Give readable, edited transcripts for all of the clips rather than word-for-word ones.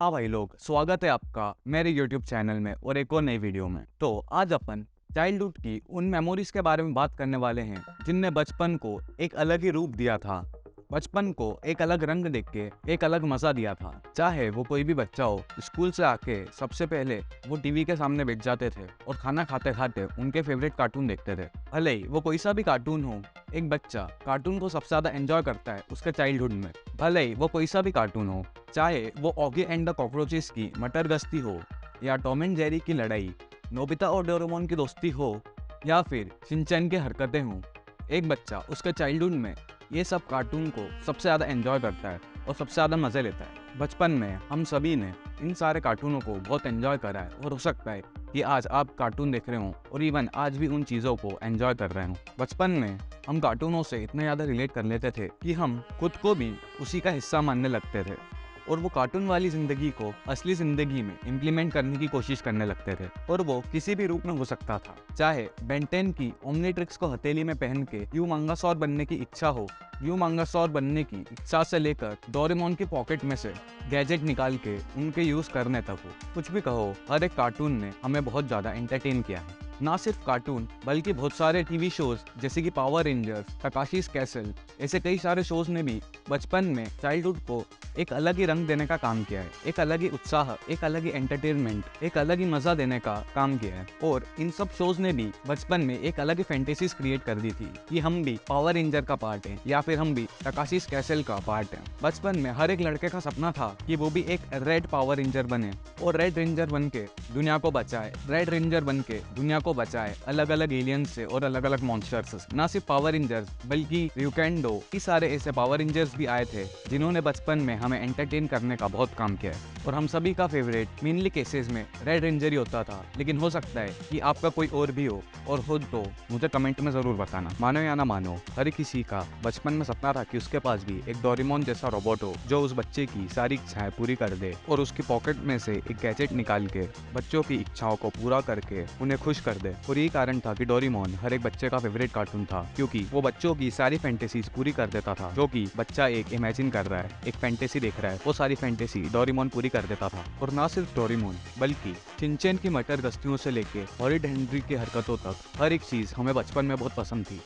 हाँ भाई लोग, स्वागत है आपका मेरे YouTube चैनल में और एक और नई वीडियो में। तो आज अपन चाइल्डहुड की उन मेमोरीज के बारे में बात करने वाले हैं जिनने बचपन को एक अलग ही रूप दिया था, बचपन को एक अलग रंग देख के एक अलग मजा दिया था। चाहे वो कोई भी बच्चा हो, स्कूल से आके सबसे पहले वो टीवी के सामने बैठ जाते थे और खाना खाते खाते उनके फेवरेट कार्टून देखते थे। भले ही वो कोई सा भी कार्टून हो, एक बच्चा कार्टून को सबसे ज्यादा एंजॉय करता है उसके चाइल्डहुड में। भले ही वो कोई सा भी कार्टून हो, चाहे वो ऑगी एंड द कॉकरोचेस की मटर गश्ती हो, या टॉम एंड जेरी की लड़ाई, नोबिता और डोरेमोन की दोस्ती हो, या फिर शिनचैन की हरकतें हों, एक बच्चा उसके चाइल्डहुड में ये सब कार्टून को सबसे ज़्यादा एंजॉय करता है और सबसे ज़्यादा मज़े लेता है। बचपन में हम सभी ने इन सारे कार्टूनों को बहुत एंजॉय करा है और हो सकता है कि आज आप कार्टून देख रहे हों और इवन आज भी उन चीज़ों को एंजॉय कर रहे हों। बचपन में हम कार्टूनों से इतने ज़्यादा रिलेट कर लेते थे कि हम खुद को भी उसी का हिस्सा मानने लगते थे और वो कार्टून वाली जिंदगी को असली जिंदगी में इम्प्लीमेंट करने की कोशिश करने लगते थे। और वो किसी भी रूप में हो सकता था, चाहे बेन 10 की ओमनीट्रिक्स को हथेली में पहन के ह्यूमंगासौर बनने की इच्छा हो, ह्यूमंगासौर बनने की इच्छा से लेकर डोरेमोन की पॉकेट में से गैजेट निकाल के उनके यूज करने तक हो। कुछ भी कहो, हर एक कार्टून ने हमें बहुत ज्यादा एंटरटेन किया है। ना सिर्फ कार्टून बल्कि बहुत सारे टीवी शोज जैसे कि पावर रेंजर्स, टकाशीस कैसल, ऐसे कई सारे शोज ने भी बचपन में चाइल्डहुड को एक अलग ही रंग देने का काम किया है, एक अलग ही उत्साह, एक अलग ही एंटरटेनमेंट, एक अलग ही मजा देने का काम किया है। और इन सब शोज ने भी बचपन में एक अलग ही फैंटेसीज क्रिएट कर दी थी कि हम भी पावर रेंजर का पार्ट हैं या फिर हम भी टकाशीस कैसल का पार्ट हैं। बचपन में हर एक लड़के का सपना था कि वो भी एक रेड पावर रेंजर बने और रेड रेंजर बन के दुनिया को बचाए, रेड रेंजर बन के दुनिया को बचाए अलग अलग एलियंस से और अलग अलग मॉन्स्टर्स से। ना सिर्फ पावर रेंजर्स बल्कि ryukendo, कई सारे ऐसे पावर रेंजर्स भी आए थे जिन्होंने बचपन में हमें एंटरटेन करने का बहुत काम किया है। और हम सभी का फेवरेट मेनली केसेस में रेड रेंजर ही होता था, लेकिन हो सकता है कि आपका कोई और भी हो और हो तो मुझे कमेंट में जरूर बताना। मानो या ना मानो, हर किसी का बचपन में सपना था कि उसके पास भी एक डोरेमोन जैसा रोबोट हो जो उस बच्चे की सारी इच्छाएं पूरी कर दे और उसकी पॉकेट में से एक गैजेट निकाल के बच्चों की इच्छाओं को पूरा करके उन्हें खुश कर दे। और यही कारण था कि डोरेमोन हर एक बच्चे का फेवरेट कार्टून था, क्योंकि वो बच्चों की सारी फैंटेसीज पूरी कर देता था। जो कि बच्चा एक इमेजिन कर रहा है, एक फैंटेसी देख रहा है, वो सारी फैंटेसी डोरेमोन पूरी कर देता था। और ना सिर्फ डोरेमोन बल्कि शिनचैन की मटर गश्तियों से लेके हॉरिड हेनरी की हरकतों तक हर एक चीज हमें बचपन में बहुत पसंद थी।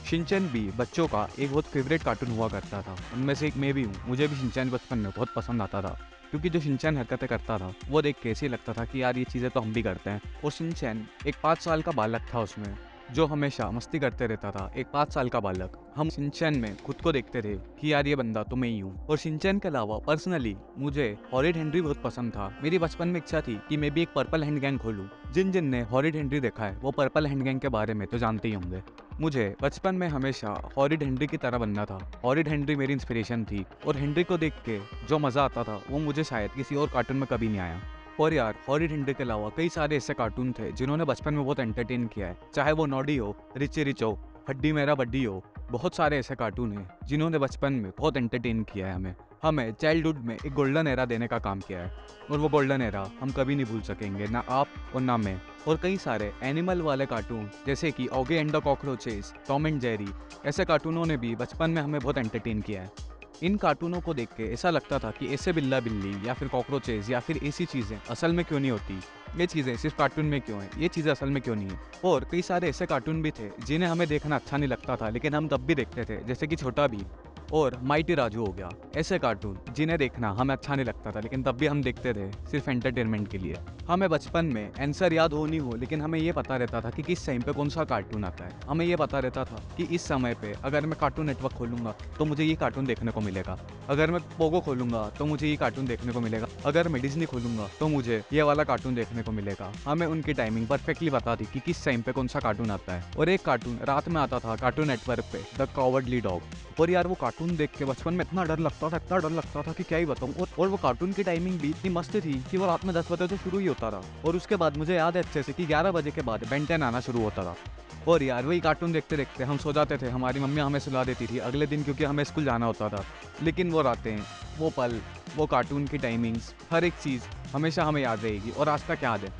शिनचैन भी बच्चों का एक बहुत फेवरेट कार्टून हुआ करता था, उनमें से एक मैं भी हूँ। मुझे भी शिनचैन बचपन में बहुत पसंद आता था, क्योंकि जो शिनचैन हरकतें करता था वो देख के ऐसे लगता था कि यार ये चीज़ें तो हम भी करते हैं। और शिनचैन एक 5 साल का बालक था उसमें, जो हमेशा मस्ती करते रहता था। एक 5 साल का बालक, हम शिनचैन में खुद को देखते थे कि यार ये बंदा तो मैं ही हूँ। और शिनचैन के अलावा पर्सनली मुझे हॉरिड हेनरी बहुत पसंद था। मेरी बचपन में इच्छा थी कि मैं भी एक पर्पल हैंड गैंग खोलूं। जिन जिन ने हॉरिड हेनरी देखा है वो पर्पल हैंड गैंग के बारे में तो जानते ही होंगे। मुझे बचपन में हमेशा हॉरिड हेनरी की तरह बनना था। हॉरिड हेनरी मेरी इंस्पिरेशन थी और हेनरी को देख के जो मजा आता था वो मुझे शायद किसी और कार्टून में कभी नहीं आया। और यार, हॉरिड हेनरी के अलावा कई सारे ऐसे कार्टून थे जिन्होंने बचपन में बहुत एंटरटेन किया है, चाहे वो नॉडी हो, रिची रिच हो, हड्डी मेरा बड्डी हो। बहुत सारे ऐसे कार्टून हैं जिन्होंने बचपन में बहुत एंटरटेन किया है हमें चाइल्डहुड में एक गोल्डन एरा देने का काम किया है। और वो गोल्डन एरा हम कभी नहीं भूल सकेंगे, ना आप और ना मैं। और कई सारे एनिमल वाले कार्टून जैसे कि Oggy and the cockroaches, Tom and Jerry, ऐसे कार्टूनों ने भी बचपन में हमें बहुत एंटरटेन किया है। इन कार्टूनों को देख के ऐसा लगता था कि ऐसे बिल्ला बिल्ली या फिर कॉकरोचेस या फिर ऐसी चीज़ें असल में क्यों नहीं होती, ये चीज़ें सिर्फ कार्टून में क्यों हैं, ये चीज़ें असल में क्यों नहीं है। और कई सारे ऐसे कार्टून भी थे जिन्हें हमें देखना अच्छा नहीं लगता था, लेकिन हम तब भी देखते थे, जैसे कि छोटा भीम और माइटी राजू हो गया। ऐसे कार्टून जिन्हें देखना हमें अच्छा नहीं लगता था, लेकिन तब भी हम देखते थे सिर्फ एंटरटेनमेंट के लिए। हमें बचपन में आंसर याद हो नहीं हो, लेकिन हमें ये पता रहता था कि किस टाइम पे कौन सा कार्टून आता है। हमें ये पता रहता था कि इस समय पे अगर मैं कार्टून नेटवर्क खोलूंगा तो मुझे ये कार्टून देखने को मिलेगा, अगर मैं पोगो खोलूंगा तो मुझे ये कार्टून देखने को मिलेगा, अगर मैं डिज्नी खोलूंगा तो मुझे ये वाला कार्टून देखने को मिलेगा। हमें उनकी टाइमिंग परफेक्टली बता थी कि किस टाइम पे कौन सा कार्टून आता है। और एक कार्टून रात में आता था कार्टून नेटवर्क पे, द कॉवर्डली डॉग। और यार, वो कार्टून देख के बचपन में इतना डर लगता था, इतना डर लगता था कि क्या ही बताऊं। और वो कार्टून की टाइमिंग भी इतनी मस्त थी कि वो रात में 10 बजे तो शुरू ही होता था, और उसके बाद मुझे याद है अच्छे से कि 11 बजे के बाद बेन 10 आना शुरू होता था। और यार, वही कार्टून देखते देखते हम सो जाते थे, हमारी मम्मी हमें सुला देती थी अगले दिन, क्योंकि हमें स्कूल जाना होता था। लेकिन वो रातें, वो पल, वो कार्टून की टाइमिंग्स, हर एक चीज़ हमेशा हमें याद रहेगी और आज तक याद है।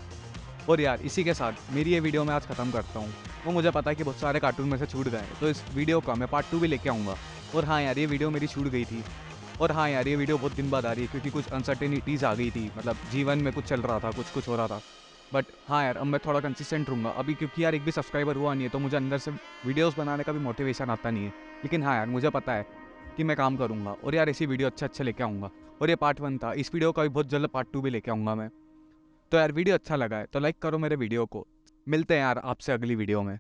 और यार, इसी के साथ मेरी ये वीडियो मैं आज ख़त्म करता हूँ। वो मुझे पता है कि बहुत सारे कार्टून में से छूट गए, तो इस वीडियो का मैं पार्ट 2 भी लेके आऊँगा। और हाँ यार, ये वीडियो मेरी छूट गई थी, और हाँ यार, ये वीडियो बहुत दिन बाद आ रही है क्योंकि कुछ अनसर्टेनिटीज़ आ गई थी, मतलब जीवन में कुछ चल रहा था, कुछ कुछ हो रहा था। बट हाँ यार, अब मैं थोड़ा कंसिस्टेंट रहूँगा अभी, क्योंकि यार एक भी सब्सक्राइबर हुआ नहीं है तो मुझे अंदर से वीडियोस बनाने का भी मोटिवेशन आता नहीं है। लेकिन हाँ यार, मुझे पता है कि मैं काम करूँगा और यार ऐसी वीडियो अच्छे लेके आऊँगा। और ये पार्ट 1 था, इस वीडियो का भी बहुत जल्द पार्ट 2 भी लेके आऊँगा मैं। तो यार वीडियो अच्छा लगा है तो लाइक करो मेरे वीडियो को। मिलते हैं यार आपसे अगली वीडियो में।